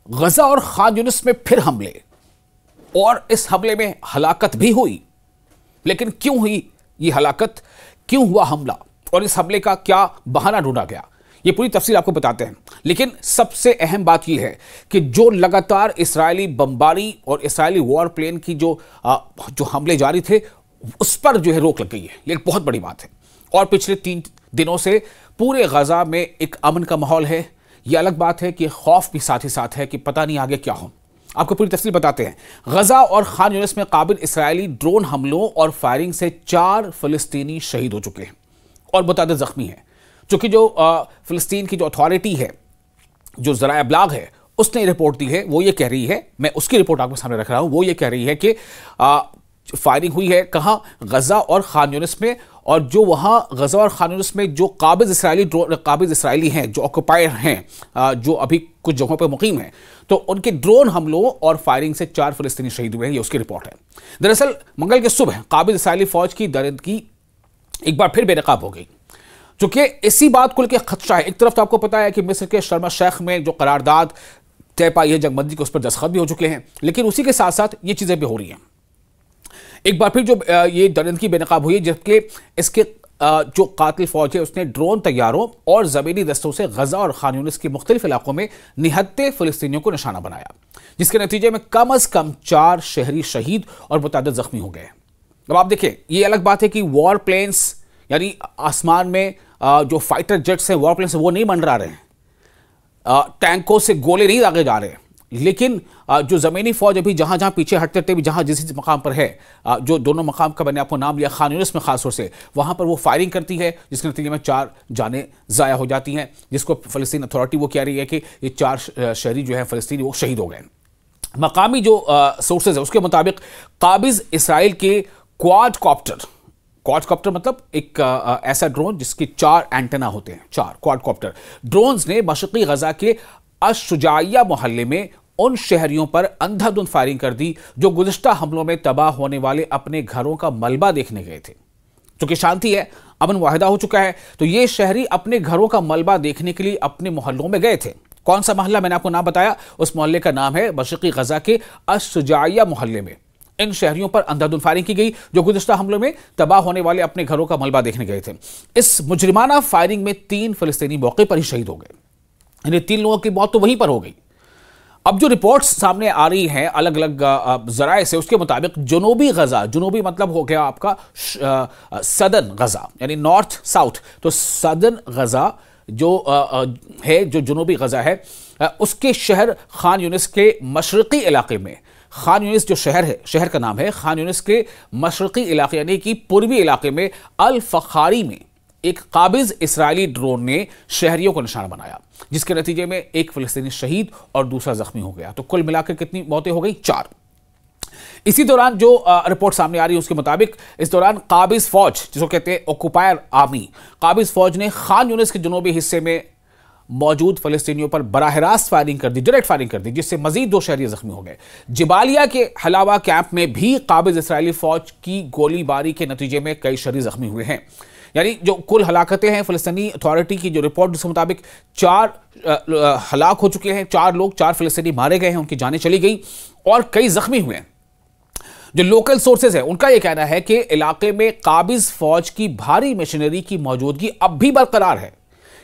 गजा और खान यूनिस में फिर हमले, और इस हमले में हलाकत भी हुई। लेकिन क्यों हुई ये हलाकत, क्यों हुआ हमला, और इस हमले का क्या बहाना ढूंढा गया, ये पूरी तफसील आपको बताते हैं। लेकिन सबसे अहम बात यह है कि जो लगातार इस्राएली बमबारी और इस्राएली वॉर प्लेन की जो हमले जारी थे, उस पर जो है रोक लग गई है। ये एक बहुत बड़ी बात है। और पिछले 3 दिनों से पूरे गजा में एक अमन का माहौल है। यह अलग बात है कि खौफ भी साथ ही साथ है कि पता नहीं आगे क्या हो। आपको पूरी तफसील बताते हैं। गजा और खान यूनिस में काबिल इस्राएली ड्रोन हमलों और फायरिंग से 4 फलस्तीनी शहीद हो चुके हैं और मुतअद्दिद जख्मी हैं। चूंकि जो फिलिस्तीन की जो अथॉरिटी है, जो ज़राए अबलाग है, उसने रिपोर्ट दी है, वो ये कह रही है, मैं उसकी रिपोर्ट आपके सामने रख रहा हूं, वो ये कह रही है कि फायरिंग हुई है कहाँ, गजा और खान यूनिस में। और जो वहाँ गजा और खान यूनिस में जो काबिज इसराइली हैं, जो ऑक्यूपायर हैं, जो अभी कुछ जगहों पर मुकीम हैं, तो उनके ड्रोन हमलों और फायरिंग से 4 फलस्तीनी शहीद हुए हैं। ये उसकी रिपोर्ट है। दरअसल मंगल के सुबह काबिज इसराइली फौज की दरिंदगी एक बार फिर बेनकाब हो गई। चूंकि इसी बात को लेकर खदशा है। एक तरफ तो आपको पता है कि मिस्र के शर्म शेख में जो करारदाद तय पाई है जंगबंदी के, उस पर दस्तखत भी हो चुके हैं, लेकिन उसी के साथ साथ ये चीजें भी हो रही हैं। एक बार फिर जो ये दरिंदगी बेनकाब हुई है, जबकि इसके जो कातिल फौज है उसने ड्रोन तैयारों और जमीनी दस्तों से गजा और खान यूनिस के मुख्तलिफ इलाकों में निहत्ते फिलिस्तीनियों को निशाना बनाया, जिसके नतीजे में कम अज कम 4 शहरी शहीद और मुतअद्दिद जख्मी हो गए। अब आप देखें, ये अलग बात है कि वॉर प्लेन्स यानी आसमान में जो फाइटर जेट्स हैं, वॉर प्लेन्स, वो नहीं मंडरा रहे हैं, टैंकों से गोले नहीं दागे जा रहे हैं, लेकिन जो ज़मीनी फौज अभी जहाँ जहाँ पीछे हटते हटते भी जहाँ जिस मकाम पर है, जो दोनों मकाम का मैंने आपको नाम लिया खान यूनिस में खास तौर से, वहाँ पर वो फायरिंग करती है, जिसके नतीजे में 4 जानें ज़ाया हो जाती हैं, जिसको फ़लस्तीन अथॉरिटी वो कह रही है कि ये 4 शहरी जो है फ़लस्तीनी वो शहीद हो गए। मकामी जो सोर्सेज है उसके मुताबिक काबिज इसराइल के क्वाड कॉप्टर मतलब एक ऐसा ड्रोन जिसके 4 एंटेना होते हैं, 4 क्वाड कॉप्टर ड्रोन्स ने मशरक़ी गजा के अश-शुजाइया मोहल्ले में उन शहरियों पर अंधाधुंध फायरिंग कर दी जो गुज़िश्ता हमलों में तबाह होने वाले अपने घरों का मलबा देखने गए थे। चूंकि शांति है, अमन वाहिदा हो चुका है, तो ये शहरी अपने घरों का मलबा देखने के लिए अपने मोहल्लों में गए थे। कौन सा मोहल्ला मैंने आपको नाम बताया, उस मोहल्ले का नाम है मशरक़ी गजा के अश-शुजाइया मोहल्ले में इन शहरियों पर अंधाधुंध फायरिंग की गई जो गुज़िश्ता हमलों में तबाह होने वाले अपने घरों का मलबा देखने गए थे। इस मुजरिमाना फायरिंग में 3 फलस्तीनी मौके पर ही शहीद हो गए, यानी 3 लोगों की मौत तो वहीं पर हो गई। अब जो रिपोर्ट्स सामने आ रही हैं अलग अलग जराए से, उसके मुताबिक जुनूबी गजा, जुनूबी मतलब हो गया आपका सदर्न गजा यानी नॉर्थ साउथ, तो सदर्न गजा जो है, जो जुनूबी गजा है, उसके शहर खान यूनिस के मशरक़ी इलाके में, खान यूनिस जो शहर है, शहर का नाम है खान यूनिस के मशरक़ी इलाके यानी कि पूर्वी इलाके में अल फ़खारी में एक काबिज इसराइली ड्रोन ने शहरियों को निशाना बनाया, जिसके नतीजे में 1 फ़लस्तीनी शहीद और दूसरा जख्मी हो गया। तो कुल मिलाकर कितनी मौतें हो गई? 4। इसी दौरान जो रिपोर्ट सामने आ रही है उसके मुताबिक इस दौरान काबिज फौज, जिसको कहते हैं ऑक्यूपायर आर्मी, काबिज फौज ने खान यूनिस के जुनूबी हिस्से में मौजूद फलस्तीनियों पर बराह रास्त फायरिंग कर दी, डायरेक्ट फायरिंग कर दी, जिससे मजीद 2 शहरी जख्मी हो गए। जिबालिया के हलावा कैंप में भी काबिज इसराइली फौज की गोलीबारी के नतीजे में कई शहरी जख्मी हुए हैं। यानी जो कुल हलाकतें हैं, फलस्तीनी अथॉरिटी की जो रिपोर्ट के मुताबिक 4 हलाक हो चुके हैं, 4 लोग, 4 फलस्तीनी मारे गए हैं, उनकी जानें चली गई और कई जख्मी हुए हैं। जो लोकल सोर्सेज है उनका यह कहना है कि इलाके में काबिज फौज की भारी मशीनरी की मौजूदगी अब भी बरकरार है।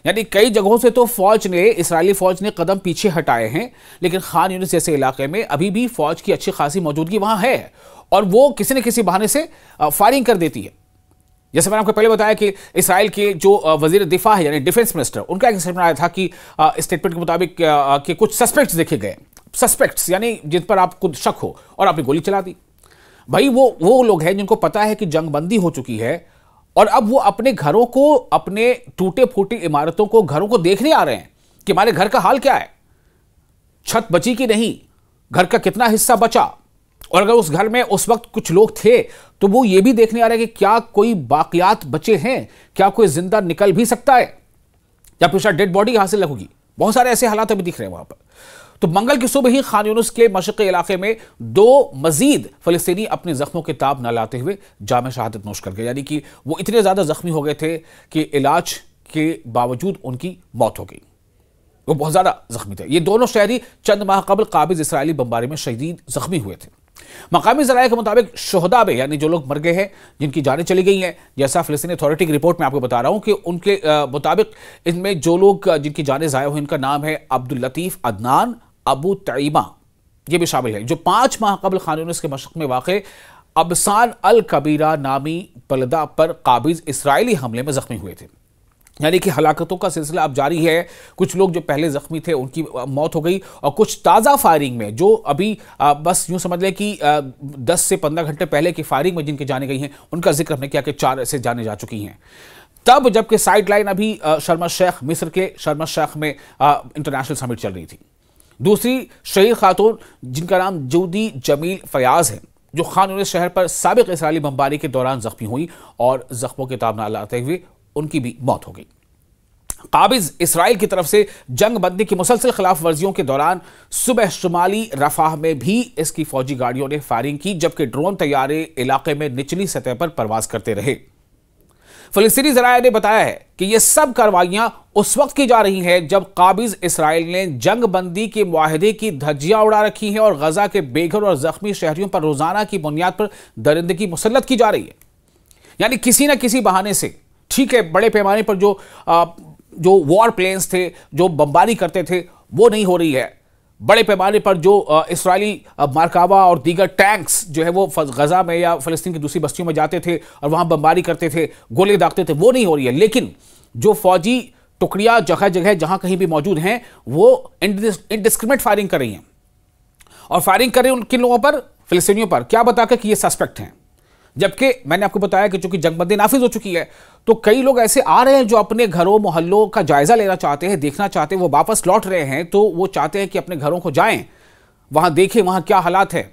यानी कई जगहों से तो इसराइली फौज ने कदम पीछे हटाए हैं, लेकिन खान यूनिस जैसे इलाके में अभी भी फौज की अच्छी खासी मौजूदगी वहां है और वो किसी न किसी बहाने से फायरिंग कर देती है। जैसे मैंने आपको पहले बताया कि इसराइल के जो वजीर दिफा है यानी डिफेंस मिनिस्टर, उनका एक स्टेटमेंट आया था कि स्टेटमेंट के मुताबिक कि कुछ सस्पेक्ट्स देखे गए, सस्पेक्ट्स यानी जिन पर आपको शक हो, और आपने गोली चला दी। भाई वो लोग हैं जिनको पता है कि जंगबंदी हो चुकी है और अब वो अपने घरों को, अपने टूटे फूटे इमारतों को, घरों को देखने आ रहे हैं कि हमारे घर का हाल क्या है, छत बची कि नहीं, घर का कितना हिस्सा बचा, और अगर उस घर में उस वक्त कुछ लोग थे तो वो ये भी देखने आ रहे हैं कि क्या कोई बाकियात बचे हैं, क्या कोई जिंदा निकल भी सकता है या फिर शायद डेड बॉडी हासिल होगी। बहुत सारे ऐसे हालात अभी दिख रहे हैं वहां पर। तो मंगल की सुबह ही खान यूनिस के मशरक़ी इलाके में 2 मजीद फलस्तीनी अपने जख्मों के ताब न लाते हुए जाम शहादत नोश कर गए, यानी कि वो इतने ज्यादा जख्मी हो गए थे कि इलाज के बावजूद उनकी मौत हो गई। वो बहुत ज़्यादा जख्मी थे। ये दोनों शहरी चंद माह कबल काबिज इसराइली बमबारी में शदीद जख्मी हुए थे। मकामी ज़राए के मुताबिक शोहदा में, यानी जो लोग मर गए हैं, जिनकी जानें चली गई हैं, जैसा फ़लस्तीनी अथॉरिटी की रिपोर्ट में आपको बता रहा हूं कि उनके मुताबिक इनमें जो लोग जिनकी जानें ज़ाया हुई, इनका नाम है अब्दुल लतीफ़ अदनान अबू तईमा, ये भी शामिल है, जो 5 माह कबल खान यूनिस के मशरक़ में वाक़े अबसान अल कबीरा नामी बलदा पर काबिज इसराइली हमले में जख्मी हुए थे। यानी कि हलाकतों का सिलसिला अब जारी है। कुछ लोग जो पहले जख्मी थे उनकी मौत हो गई, और कुछ ताज़ा फायरिंग में जो अभी बस यूं समझ लें कि 10 से 15 घंटे पहले की फायरिंग में जिनकी जाने गई हैं, उनका जिक्र हमने किया कि 4 ऐसे जाने जा चुकी हैं। तब जबकि साइड लाइन अभी शर्म शेख, मिस्र के शर्म शेख में इंटरनेशनल समिट चल रही थी। दूसरी शहीद खातून जिनका नाम जूदी जमील फयाज है, जो खान यूनिस शहर पर साबिक इसराइली बमबारी के दौरान जख्मी हुई और जख्मों के ताब न लाते हुए उनकी भी मौत हो गई। काबिज इसराइल की तरफ से जंग बंदी की मुसलसल खिलाफ वर्जियों के दौरान सुबह शुमाली रफाह में भी इसकी फौजी गाड़ियों ने फायरिंग की, जबकि ड्रोन तैयारे इलाके में निचली सतह पर परवाज करते रहे। फ़लस्तीनी ज़राए ने बताया है कि यह सब कार्रवाइयां उस वक्त की जा रही हैं जब काबिज इसराइल ने जंग बंदी के मुआहदे की धज्जियां उड़ा रखी हैं और गजा के बेघर और जख्मी शहरियों पर रोजाना की बुनियाद पर दरिंदगी मुसल्लत की जा रही है। यानी किसी न किसी बहाने से, ठीक है, बड़े पैमाने पर जो वॉर प्लेन्स थे, जो बमबारी करते थे, वो नहीं हो रही है। बड़े पैमाने पर जो इसराइली मारकावा और दीगर टैंक्स जो है वो गजा में या फ़लस्तीन की दूसरी बस्तियों में जाते थे और वहाँ बमबारी करते थे, गोले दागते थे, वो नहीं हो रही है। लेकिन जो फौजी टुकड़ियाँ जगह जगह जहाँ कहीं भी मौजूद हैं, वो इंडिस्क्रिमिनेट फायरिंग कर रही हैं। और फायरिंग कर रहे हैं किन लोगों पर? फ़लस्तीनियों पर। क्या बताकर कि ये सस्पेक्ट हैं। जबकि मैंने आपको बताया कि चूंकि जंगबंदी नाफिज हो चुकी है, तो कई लोग ऐसे आ रहे हैं जो अपने घरों मोहल्लों का जायजा लेना चाहते हैं, देखना चाहते हैं, वो वापस लौट रहे हैं, तो वो चाहते हैं कि अपने घरों को जाएं, वहां देखें वहां क्या हालात है,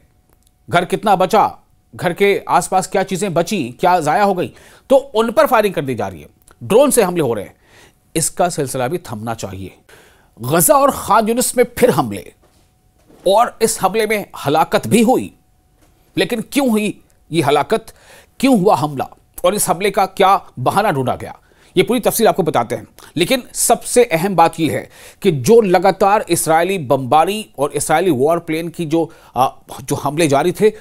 घर कितना बचा, घर के आसपास क्या चीजें बची, क्या जाया हो गई, तो उन पर फायरिंग कर दी जा रही है। ड्रोन से हमले हो रहे हैं। इसका सिलसिला भी थमना चाहिए। गजा और खान यूनिस में फिर हमले, और इस हमले में हलाकत भी हुई। लेकिन क्यों हुई ये हलाकत, क्यों हुआ हमला, और इस हमले का क्या बहाना ढूंढा गया, ये पूरी तफसील आपको बताते हैं। लेकिन सबसे अहम बात यह है कि जो लगातार इसराइली बमबारी और इसराइली वॉर प्लेन की जो हमले जारी थे,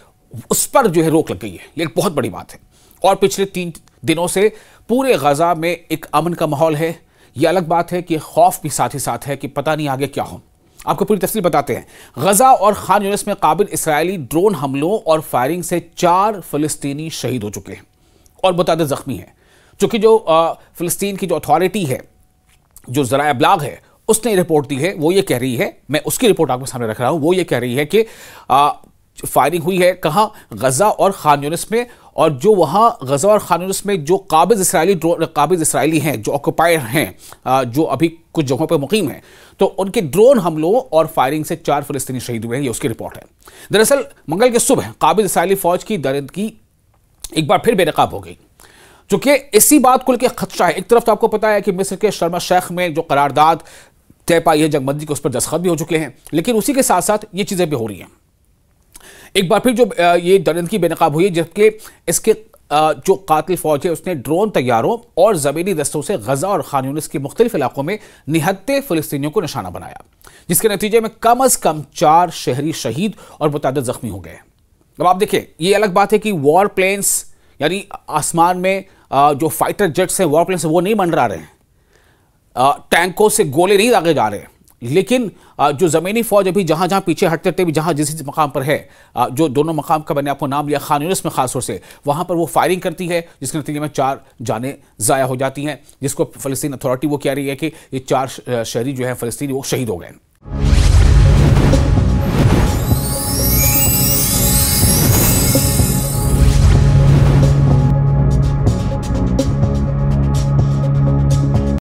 उस पर जो है रोक लग गई है। ये एक बहुत बड़ी बात है। और पिछले 3 दिनों से पूरे गजा में एक अमन का माहौल है। यह अलग बात है कि खौफ भी साथ ही साथ है कि पता नहीं आगे क्या हो। आपको पूरी तफसील बताते हैं। गजा और खान यूनिस में काबिल इसराइली ड्रोन हमलों और फायरिंग से 4 फ़लस्तीनी शहीद हो चुके हैं और मुतअद्दिद जख्मी हैं। चूंकि जो फ़लस्तीन की जो अथॉरिटी है, जो ज़राए अबलाग है, उसने रिपोर्ट दी है, वो ये कह रही है, मैं उसकी रिपोर्ट आपके सामने रख रहा हूँ, वो ये कह रही है कि फायरिंग हुई है कहाँ? गजा और खान यूनिस में। और जो वहाँ गजा और खान यूनिस में जो काबिज इसराइली हैं, जो ऑक्युपायर हैं, जो अभी कुछ जगहों पर मुकीम हैं, तो उनके ड्रोन हमलों और फायरिंग से 4 फ़लस्तीनी शहीद हुए हैं। ये उसकी रिपोर्ट है। दरअसल मंगल के सुबह काबिज इसराइली फौज की दरिंदगी एक बार फिर बेनकाब हो गई, चूंकि इसी बात को लेकर खदशा है। एक तरफ तो आपको पता है कि मिस्र के शर्म शेख में जो करारदाद तय पाई है जंगबंदी की, उस पर दस्तखत भी हो चुके हैं, लेकिन उसी के साथ साथ ये चीज़ें भी हो रही हैं। एक बार फिर जो ये दरिंदगी बेनकाब हुई, जबकि इसके जो कातिल फौज है उसने ड्रोन तैयारों और ज़मीनी दस्तों से गजा और खान यूनिस के मुख्तलिफ इलाकों में निहत्ते फ़लस्तीनियों को निशाना बनाया, जिसके नतीजे में कम अज़ कम 4 शहरी शहीद और मुतअद्दिद जख्मी हो गए। अब आप देखिए, ये अलग बात है कि वॉर प्लेन्स, यानी आसमान में जो फाइटर जेट्स हैं, वॉर प्लेन्स, वो नहीं मंडरा रहे हैं, टैंकों से गोले नहीं दागे जा रहे हैं, लेकिन जो ज़मीनी फ़ौज अभी जहाँ जहाँ पीछे हटते हटते भी जहाँ जिस मकाम पर है, जो दोनों मकाम का मैंने आपको नाम लिया खान यूनिस में ख़ास तौर से, वहाँ पर वो फायरिंग करती है, जिसके नतीजे में 4 जानें ज़ाया हो जाती हैं, जिसको फ़लस्तीन अथॉरिटी वो कह रही है कि ये 4 शहरी जो है फ़लस्तीनी वो शहीद हो गए।